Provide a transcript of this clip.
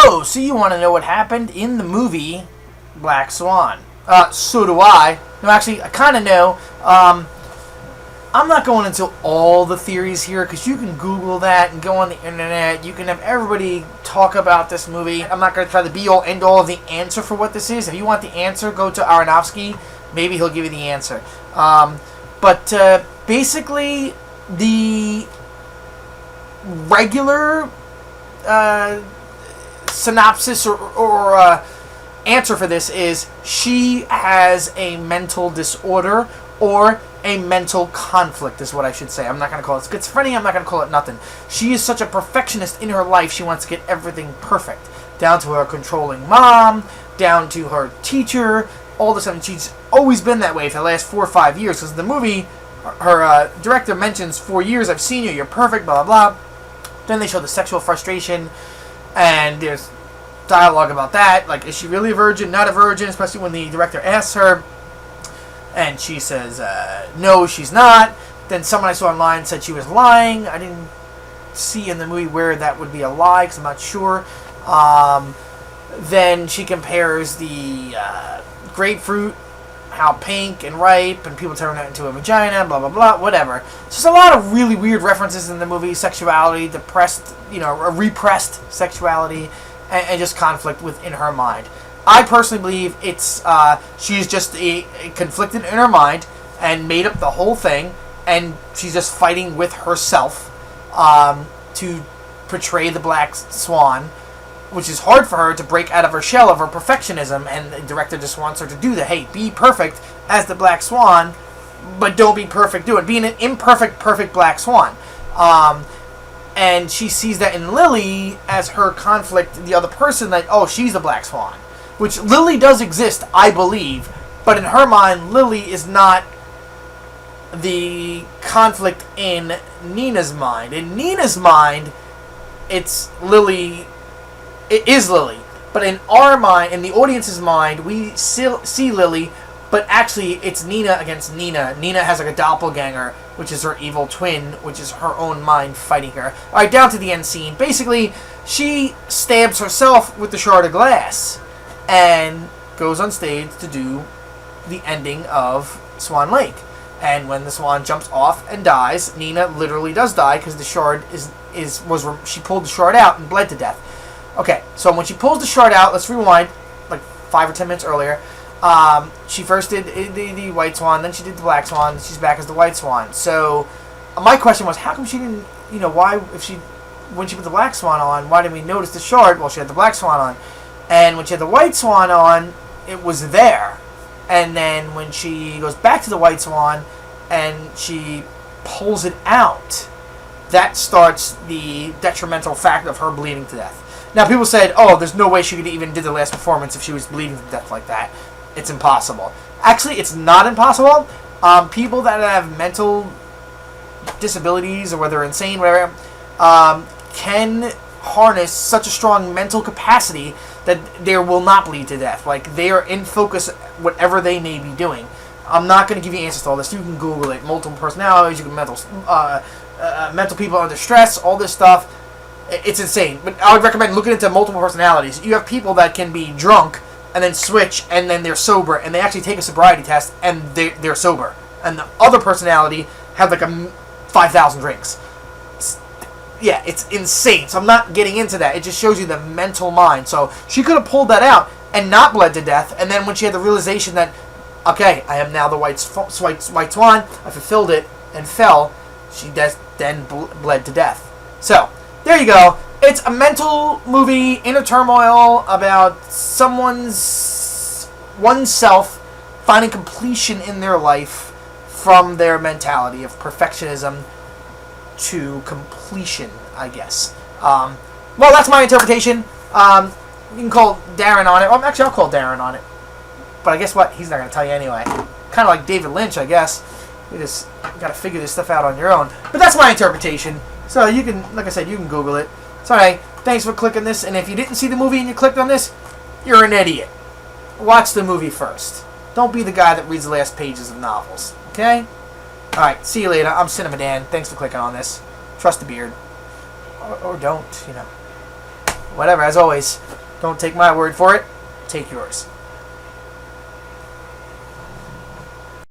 Oh, so you want to know what happened in the movie Black Swan? So do I. No, actually, I kind of know. I'm not going into all the theories here because you can Google that and go on the internet. You can have everybody talk about this movie. I'm not going to try to be all end all of the answer for what this is. If you want the answer, go to Aronofsky. Maybe he'll give you the answer. But basically, the regular synopsis or answer for this is she has a mental disorder or a mental conflict is what I should say. I'm not going to call it schizophrenia. I'm not going to call it nothing. She is such a perfectionist in her life. She wants to get everything perfect. Down to her controlling mom, down to her teacher, all of a sudden. She's always been that way for the last 4 or 5 years. Because the movie, her director mentions 4 years, I've seen you, you're perfect, blah, blah, blah. Then they show the sexual frustration, and there's dialogue about that. Like, is she really a virgin, not a virgin? Especially when the director asks her. And she says, no, she's not. Then someone I saw online said she was lying. I didn't see in the movie where that would be a lie, because I'm not sure. Then she compares the grapefruit, how pink and ripe, and people turn that into a vagina, blah, blah, blah, whatever. It's just a lot of really weird references in the movie. Sexuality, depressed, repressed sexuality, and just conflict within her mind. I personally believe it's she's just conflicted in her mind and made up the whole thing, and she's just fighting with herself to portray the Black Swan, which is hard for her to break out of her shell of her perfectionism, and the director just wants her to do that. Hey, be perfect as the Black Swan, but don't be perfect. Do it. Be an imperfect, perfect Black Swan. And she sees that in Lily as her conflict, the other person, that, oh, she's the Black Swan. Which Lily does exist, I believe, but in her mind, Lily is not the conflict in Nina's mind. In Nina's mind, it's Lily. It is Lily. But in our mind, in the audience's mind, we see Lily, but actually it's Nina against Nina. Nina has like a doppelganger, which is her evil twin, which is her own mind fighting her. Alright, down to the end scene. Basically, she stabs herself with the shard of glass and goes on stage to do the ending of Swan Lake. And when the swan jumps off and dies, Nina literally does die because the shard she pulled the shard out and bled to death. Okay, so when she pulls the shard out, let's rewind, like 5 or 10 minutes earlier. She first did the White Swan, then she did the Black Swan, and she's back as the White Swan. So my question was, how come she didn't, why, when she put the Black Swan on, why didn't we notice the shard? Well, she had the Black Swan on. And when she had the White Swan on, it was there. And then when she goes back to the White Swan and she pulls it out, that starts the detrimental fact of her bleeding to death. Now, people said, oh, there's no way she could even do the last performance if she was bleeding to death like that. It's impossible. Actually, it's not impossible. People that have mental disabilities, or whether insane, whatever, can harness such a strong mental capacity that they will not bleed to death. Like, they are in focus, whatever they may be doing. I'm not going to give you answers to all this. You can Google it. Multiple personalities. You can mental people under stress. All this stuff. It's insane. But I would recommend looking into multiple personalities. You have people that can be drunk and then switch and then they're sober, and they actually take a sobriety test and they're sober. And the other personality have like 5,000 drinks. Yeah, it's insane. So I'm not getting into that. It just shows you the mental mind. So she could have pulled that out and not bled to death. And then when she had the realization that, okay, I am now the White Swan, I fulfilled it and fell, she then bled to death. So there you go. It's a mental movie, inner turmoil about oneself finding completion in their life from their mentality of perfectionism to completion, I guess. Well, that's my interpretation. You can call Darren on it. Well, actually, I'll call Darren on it. But guess what? He's not going to tell you anyway. Kind of like David Lynch, I guess. You just got to figure this stuff out on your own. But that's my interpretation. So you can, like I said, you can Google it. So anyway, thanks for clicking this. And if you didn't see the movie and you clicked on this, you're an idiot. Watch the movie first. Don't be the guy that reads the last pages of novels. Okay? Alright, see you later. I'm CinemaDan. Thanks for clicking on this. Trust the beard. Or don't, whatever. As always, don't take my word for it. Take yours.